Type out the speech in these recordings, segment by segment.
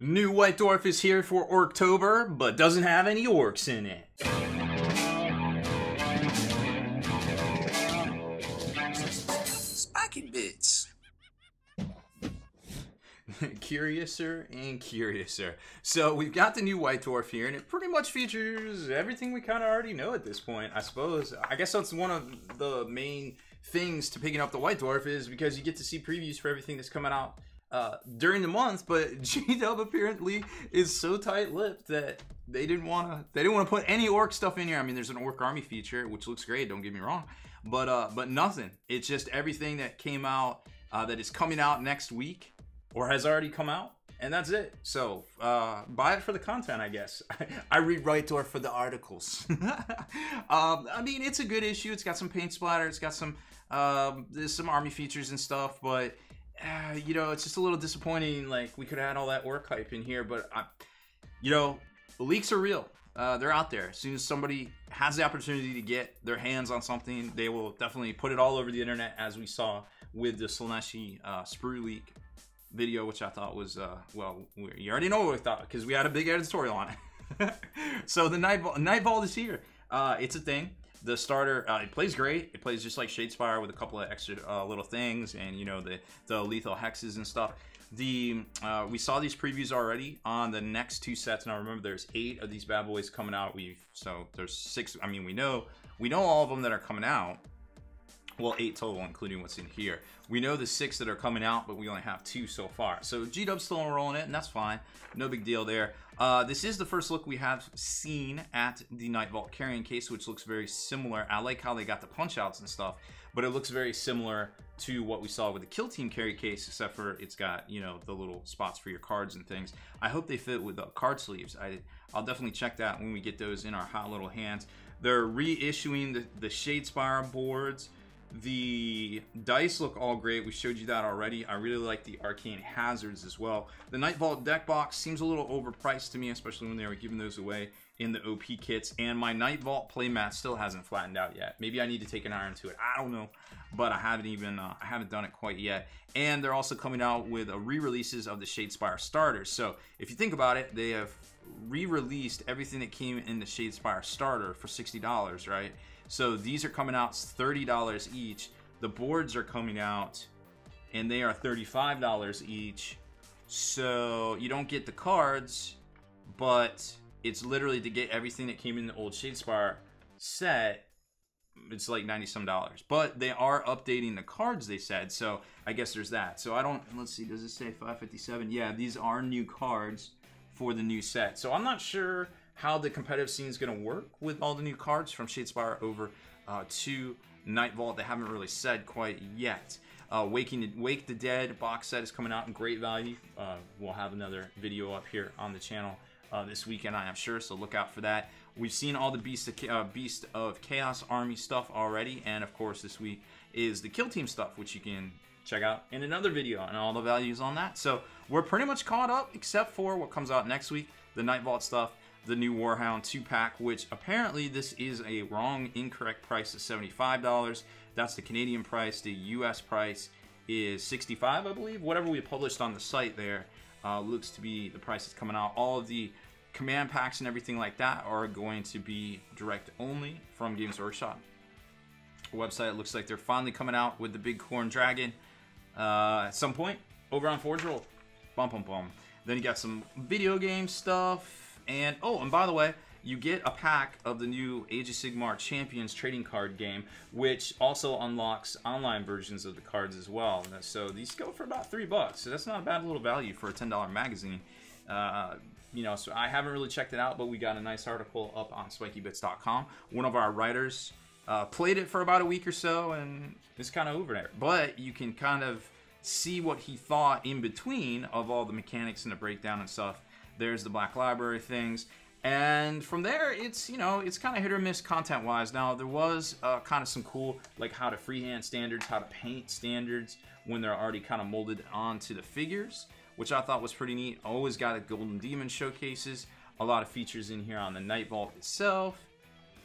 New White Dwarf is here for Orktober, but doesn't have any orcs in it. Spiky bits. Curiouser and curiouser. So we've got the new White Dwarf here, and it pretty much features everything we kind of already know at this point, I suppose. I guess that's one of the main things to picking up the White Dwarf is because you get to see previews for everything that's coming out during the month, but G-Dub apparently is so tight-lipped that they didn't want to put any orc stuff in here. I mean, there's an orc army feature, which looks great, don't get me wrong, but nothing. It's just everything that came out that is coming out next week or has already come out, and that's it. So buy it for the content, I guess. I read White Dwarf for the articles. I mean, it's a good issue. It's got some paint splatter. It's got some there's some army features and stuff, but you know, it's just a little disappointing. Like, we could have had all that work hype in here, but you know, the leaks are real. They're out there. As soon as somebody has the opportunity to get their hands on something, they will definitely put it all over the internet, as we saw with the Slaneshi sprue leak video, which I thought was well, you already know what we thought because we had a big editorial on it. So the Nightvault is here. It's a thing. The starter, it plays great. It plays just like Shadespire with a couple of extra little things, and you know, the lethal hexes and stuff. We saw these previews already on the next two sets. Now remember, there's 8 of these bad boys coming out. So there's 6. I mean, we know all of them that are coming out. Well, 8 total, including what's in here. We know the 6 that are coming out, but we only have 2 so far. So G-Dub's still enrolling it, and that's fine. No big deal there. This is the first look we have seen at the Nightvault carrying case, which looks very similar. I like how they got the punch-outs and stuff, but it looks very similar to what we saw with the Kill Team carry case, except for it's got, you know, the little spots for your cards and things. I hope they fit with the card sleeves. I'll definitely check that when we get those in our hot little hands. They're reissuing the Shadespire boards. The dice look all great. We showed you that already. I really like the arcane hazards as well. The Nightvault deck box seems a little overpriced to me, especially when they were giving those away in the OP kits. And my Nightvault playmat still hasn't flattened out yet. Maybe I need to take an iron to it. I don't know, but I haven't done it quite yet. And they're also coming out with re-releases of the Shadespire starters. So if you think about it, they have re-released everything that came in the Shadespire starter for $60, right? So these are coming out $30 each. The boards are coming out and they are $35 each. So you don't get the cards, but it's literally to get everything that came in the old Shadespire set. It's like 90 some dollars, but they are updating the cards, they said. So I guess there's that. So let's see, does it say 557? Yeah, these are new cards for the new set. So I'm not sure how the competitive scene is going to work with all the new cards from Shadespire over to Nightvault. They haven't really said quite yet. Wake the Dead box set is coming out in great value. We'll have another video up here on the channel this weekend, I am sure, so look out for that. We've seen all the Beast of Chaos Army stuff already, and of course this week is the Kill Team stuff, which you can check out in another video and all the values on that. So we're pretty much caught up, except for what comes out next week, the Nightvault stuff, the new Warhound 2-pack, which apparently this is a incorrect price of $75. That's the Canadian price. The US price is $65, I believe. Whatever we published on the site there looks to be the price that's coming out. All of the command packs and everything like that are going to be direct only from Games Workshop website. It looks like they're finally coming out with the Big Corn Dragon at some point over on Forge Roll. Bum bum bum. Then you got some video game stuff. And oh, and by the way, you get a pack of the new Age of Sigmar Champions trading card game, which also unlocks online versions of the cards as well. So these go for about $3, so that's not a bad little value for a $10 magazine. You know, so I haven't really checked it out, but we got a nice article up on spikybits.com. One of our writers played it for about a week or so, and it's kind of over there. But you can kind of see what he thought in between of all the mechanics and the breakdown and stuff. There's the Black Library things, and from there, it's, you know, it's kind of hit or miss content-wise. Now, there was kind of some cool, like how to freehand standards, how to paint standards when they're already kind of molded onto the figures, which I thought was pretty neat. Always got a Golden Demon showcases, a lot of features in here on the Nightvault itself,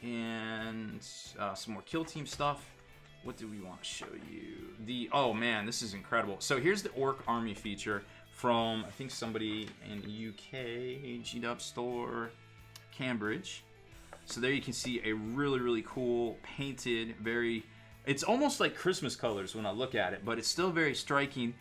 and some more Kill Team stuff. What do we want to show you? Oh man, this is incredible. So here's the Orc Army feature from, I think, somebody in the UK, G-Dub store, Cambridge. So there you can see a really, really cool, painted, it's almost like Christmas colors when I look at it, but it's still very striking.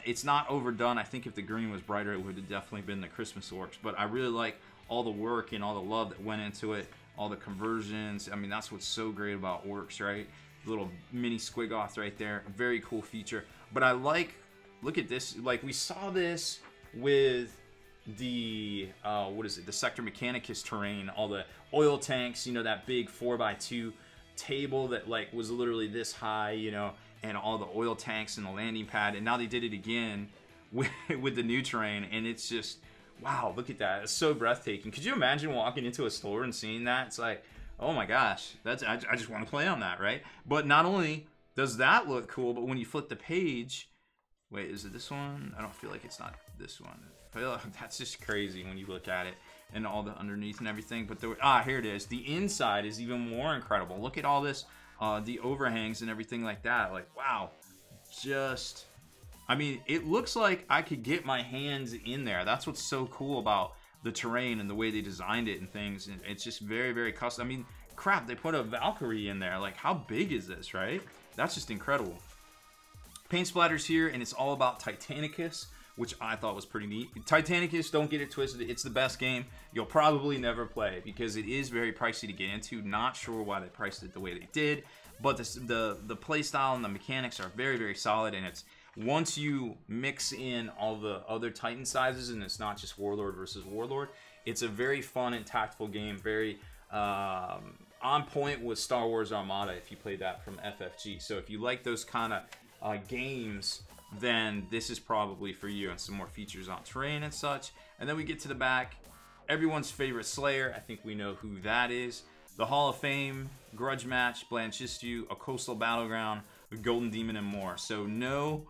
It's not overdone. I think if the green was brighter, it would have definitely been the Christmas Orks. But I really like all the work and all the love that went into it, all the conversions. I mean, that's what's so great about Orks, right? Little mini squig-off right there. Very cool feature. But I like, look at this. Like, we saw this with the, what is it? The Sector Mechanicus terrain. All the oil tanks, you know, that big 4x2 table that, like, was literally this high, you know, and all the oil tanks and the landing pad. And now they did it again with the new terrain. And it's just, wow, look at that. It's so breathtaking. Could you imagine walking into a store and seeing that? It's like, oh my gosh, I just want to play on that, right? But not only does that look cool, but when you flip the page, wait, is it this one? I don't feel like it's not this one. I feel like that's just crazy when you look at it and all the underneath and everything. But here it is. The inside is even more incredible. Look at all this, the overhangs and everything like that. Like, wow, just, I mean, it looks like I could get my hands in there. That's what's so cool about the terrain and the way they designed it and things. And it's just very, very custom. I mean, crap, they put a Valkyrie in there. Like, how big is this, right? That's just incredible. Paint splatters here, and it's all about Titanicus, which I thought was pretty neat. Titanicus, don't get it twisted. It's the best game you'll probably never play because it is very pricey to get into. Not sure why they priced it the way they did, but the play style and the mechanics are very, very solid, and it's, once you mix in all the other Titan sizes, and it's not just Warlord versus Warlord, it's a very fun and tactful game, very on point with Star Wars Armada if you played that from FFG. So if you like those kind of games, then this is probably for you, and some more features on terrain and such. And then we get to the back, everyone's favorite Slayer. I think we know who that is. The Hall of Fame, Grudge Match, Blanchistiu, A Coastal Battleground, Golden Demon, and more. So no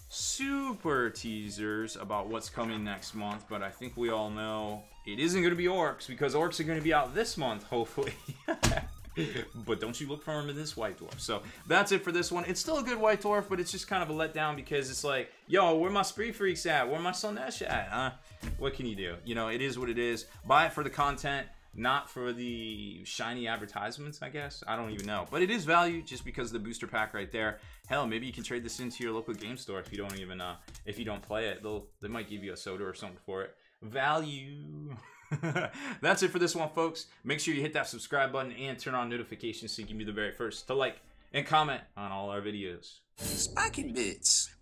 super teasers about what's coming next month, but I think we all know it isn't going to be Orks, because Orks are going to be out this month, hopefully. But don't you look for them in this White Dwarf. So that's it for this one. It's still a good White Dwarf, but it's just kind of a letdown because it's like, yo, where my Spree Freaks at? Where my Sonesh at? What can you do? You know, it is what it is. Buy it for the content, not for the shiny advertisements, I guess. I don't even know. But it is value just because of the booster pack right there. Hell, maybe you can trade this into your local game store if you don't even if you don't play it. They might give you a soda or something for it. Value. That's it for this one, folks. Make sure you hit that subscribe button and turn on notifications so you can be the very first to like and comment on all our videos. Spiking bits.